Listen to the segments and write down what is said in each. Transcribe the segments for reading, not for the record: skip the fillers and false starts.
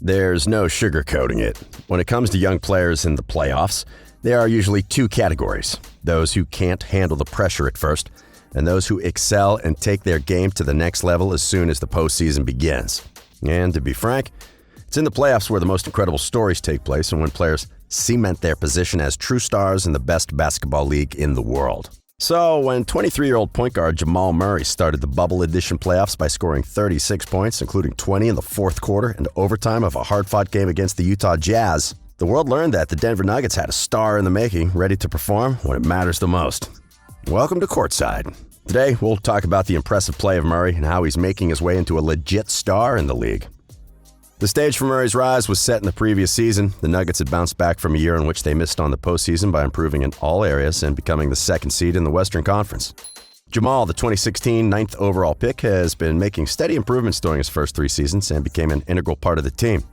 There's no sugarcoating it. When it comes to young players in the playoffs, there are usually two categories: those who can't handle the pressure at first, and those who excel and take their game to the next level as soon as the postseason begins. And to be frank, it's in the playoffs where the most incredible stories take place and when players cement their position as true stars in the best basketball league in the world. So when 23-year-old point guard Jamal Murray started the Bubble Edition playoffs by scoring 36 points, including 20 in the fourth quarter and overtime of a hard-fought game against the Utah Jazz, the world learned that the Denver Nuggets had a star in the making, ready to perform when it matters the most. Welcome to Courtside. Today, we'll talk about the impressive play of Murray and how he's making his way into a legit star in the league. The stage for Murray's rise was set in the previous season. The Nuggets had bounced back from a year in which they missed on the postseason by improving in all areas and becoming the second seed in the Western Conference. Jamal, the 2016 ninth overall pick, has been making steady improvements during his first three seasons and became an integral part of the team.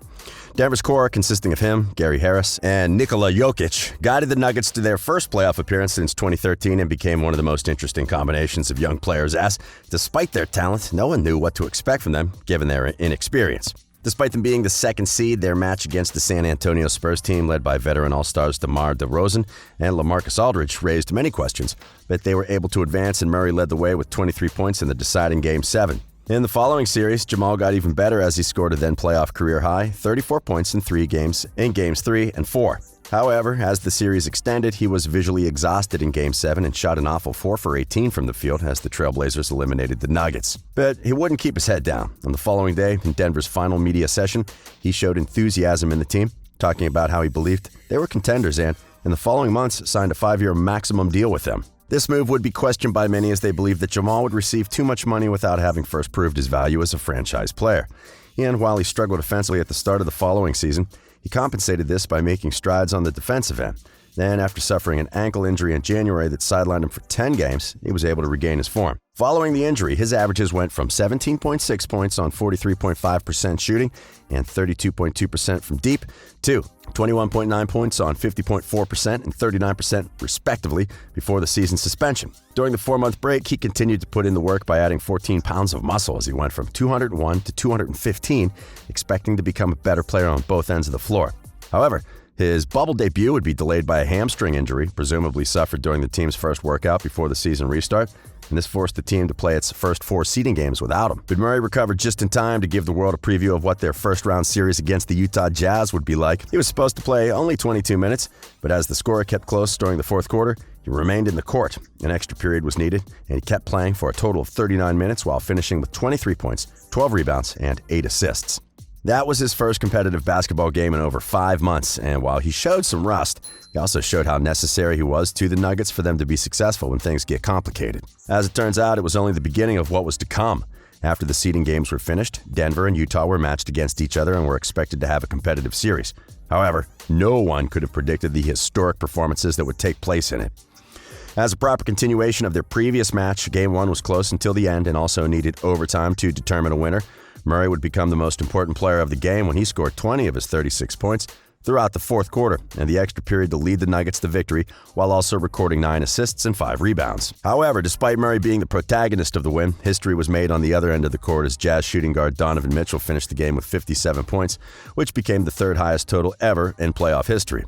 Denver's core, consisting of him, Gary Harris, and Nikola Jokic, guided the Nuggets to their first playoff appearance since 2013 and became one of the most interesting combinations of young players as, despite their talent, no one knew what to expect from them, given their inexperience. Despite them being the second seed, their match against the San Antonio Spurs team led by veteran All-Stars DeMar DeRozan and LaMarcus Aldridge raised many questions, but they were able to advance and Murray led the way with 23 points in the deciding Game 7. In the following series, Jamal got even better as he scored a then-playoff career-high 34 points in three games in Games 3 and 4. However, as the series extended, he was visually exhausted in Game 7 and shot an awful 4 for 18 from the field as the Trailblazers eliminated the Nuggets. But he wouldn't keep his head down. On the following day, in Denver's final media session, he showed enthusiasm in the team, talking about how he believed they were contenders and, in the following months, signed a 5-year maximum deal with them. This move would be questioned by many as they believed that Jamal would receive too much money without having first proved his value as a franchise player. And while he struggled offensively at the start of the following season, he compensated this by making strides on the defensive end. Then, after suffering an ankle injury in January that sidelined him for 10 games, he was able to regain his form. Following the injury, his averages went from 17.6 points on 43.5% shooting and 32.2% from deep to 21.9 points on 50.4% and 39% respectively before the season suspension. During the 4-month break, he continued to put in the work by adding 14 pounds of muscle as he went from 201 to 215, expecting to become a better player on both ends of the floor. However, his bubble debut would be delayed by a hamstring injury, presumably suffered during the team's first workout before the season restart, and this forced the team to play its first 4 seeding games without him. But Murray recovered just in time to give the world a preview of what their first-round series against the Utah Jazz would be like. He was supposed to play only 22 minutes, but as the score kept close during the fourth quarter, he remained in the court. An extra period was needed, and he kept playing for a total of 39 minutes while finishing with 23 points, 12 rebounds, and 8 assists. That was his first competitive basketball game in over 5 months, and while he showed some rust, he also showed how necessary he was to the Nuggets for them to be successful when things get complicated. As it turns out, it was only the beginning of what was to come. After the seeding games were finished, Denver and Utah were matched against each other and were expected to have a competitive series. However, no one could have predicted the historic performances that would take place in it. As a proper continuation of their previous match, Game 1 was close until the end and also needed overtime to determine a winner. Murray would become the most important player of the game when he scored 20 of his 36 points throughout the fourth quarter and the extra period to lead the Nuggets to victory while also recording 9 assists and 5 rebounds. However, despite Murray being the protagonist of the win, history was made on the other end of the court as Jazz shooting guard Donovan Mitchell finished the game with 57 points, which became the third highest total ever in playoff history.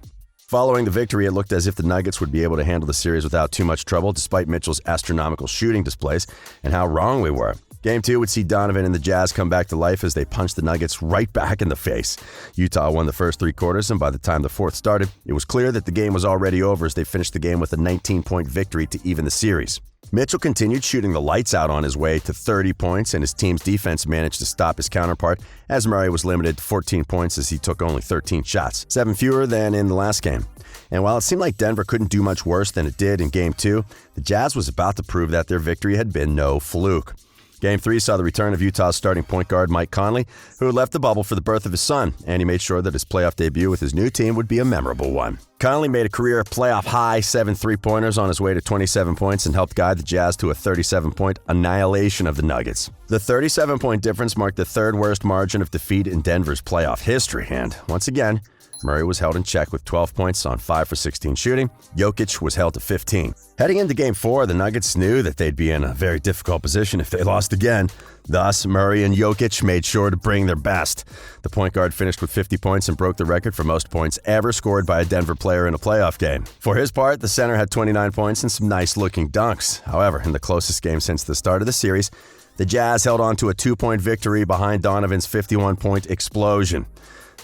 Following the victory, it looked as if the Nuggets would be able to handle the series without too much trouble despite Mitchell's astronomical shooting displays, and how wrong we were. Game 2 would see Donovan and the Jazz come back to life as they punched the Nuggets right back in the face. Utah won the first 3 quarters, and by the time the fourth started, it was clear that the game was already over as they finished the game with a 19-point victory to even the series. Mitchell continued shooting the lights out on his way to 30 points, and his team's defense managed to stop his counterpart as Murray was limited to 14 points as he took only 13 shots, 7 fewer than in the last game. And while it seemed like Denver couldn't do much worse than it did in Game 2, the Jazz was about to prove that their victory had been no fluke. Game 3 saw the return of Utah's starting point guard Mike Conley, who had left the bubble for the birth of his son, and he made sure that his playoff debut with his new team would be a memorable one. Conley made a career playoff-high 7 three-pointers on his way to 27 points and helped guide the Jazz to a 37-point annihilation of the Nuggets. The 37-point difference marked the third-worst margin of defeat in Denver's playoff history, and once again, Murray was held in check with 12 points on 5 for 16 shooting. Jokic was held to 15. Heading into Game 4, the Nuggets knew that they'd be in a very difficult position if they lost again. Thus, Murray and Jokic made sure to bring their best. The point guard finished with 50 points and broke the record for most points ever scored by a Denver player in a playoff game. For his part, the center had 29 points and some nice-looking dunks. However, in the closest game since the start of the series, the Jazz held on to a 2-point victory behind Donovan's 51-point explosion.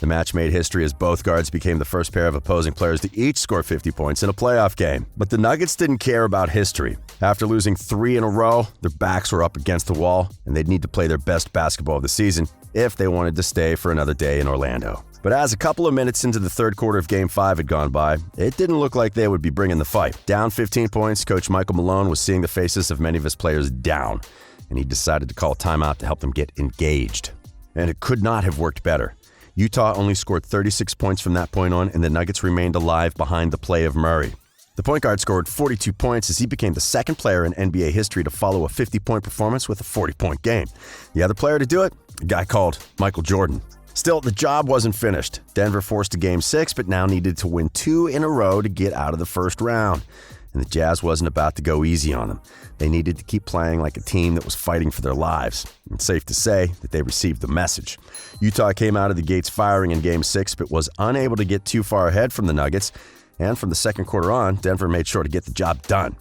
The match made history as both guards became the first pair of opposing players to each score 50 points in a playoff game. But the Nuggets didn't care about history. After losing 3 in a row, their backs were up against the wall, and they'd need to play their best basketball of the season if they wanted to stay for another day in Orlando. But as a couple of minutes into the third quarter of Game 5 had gone by, it didn't look like they would be bringing the fight. Down 15 points, Coach Michael Malone was seeing the faces of many of his players down, and he decided to call a timeout to help them get engaged. And it could not have worked better. Utah only scored 36 points from that point on, and the Nuggets remained alive behind the play of Murray. The point guard scored 42 points as he became the second player in NBA history to follow a 50-point performance with a 40-point game. The other player to do it? A guy called Michael Jordan. Still, the job wasn't finished. Denver forced a Game 6, but now needed to win 2 in a row to get out of the first round. And the Jazz wasn't about to go easy on them. They needed to keep playing like a team that was fighting for their lives. It's safe to say that they received the message. Utah came out of the gates firing in Game 6, but was unable to get too far ahead from the Nuggets. And from the second quarter on, Denver made sure to get the job done.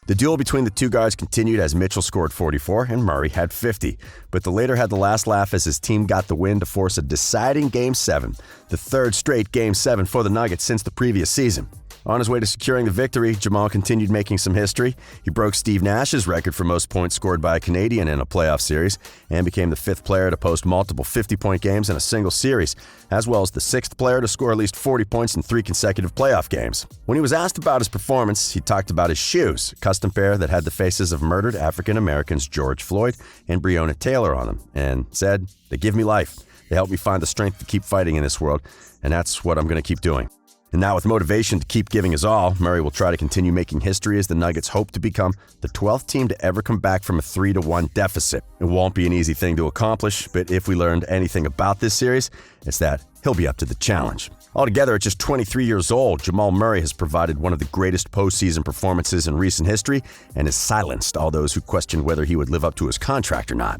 The duel between the two guards continued as Mitchell scored 44 and Murray had 50. But the latter had the last laugh as his team got the win to force a deciding Game 7, the third straight Game 7 for the Nuggets since the previous season. On his way to securing the victory, Jamal continued making some history. He broke Steve Nash's record for most points scored by a Canadian in a playoff series and became the 5th player to post multiple 50-point games in a single series, as well as the 6th player to score at least 40 points in 3 consecutive playoff games. When he was asked about his performance, he talked about his shoes, a custom pair that had the faces of murdered African Americans George Floyd and Breonna Taylor on them, and said, "They give me life. They help me find the strength to keep fighting in this world, and that's what I'm going to keep doing." And now with motivation to keep giving his all, Murray will try to continue making history as the Nuggets hope to become the 12th team to ever come back from a 3-1 deficit. It won't be an easy thing to accomplish, but if we learned anything about this series, it's that he'll be up to the challenge. Altogether, at just 23 years old, Jamal Murray has provided one of the greatest postseason performances in recent history and has silenced all those who questioned whether he would live up to his contract or not.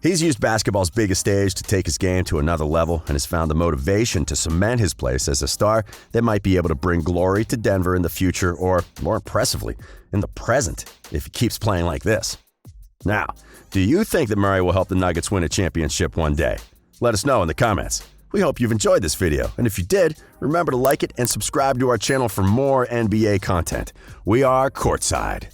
He's used basketball's biggest stage to take his game to another level and has found the motivation to cement his place as a star that might be able to bring glory to Denver in the future or, more impressively, in the present if he keeps playing like this. Now, do you think that Murray will help the Nuggets win a championship one day? Let us know in the comments. We hope you've enjoyed this video, and if you did, remember to like it and subscribe to our channel for more NBA content. We are Courtside.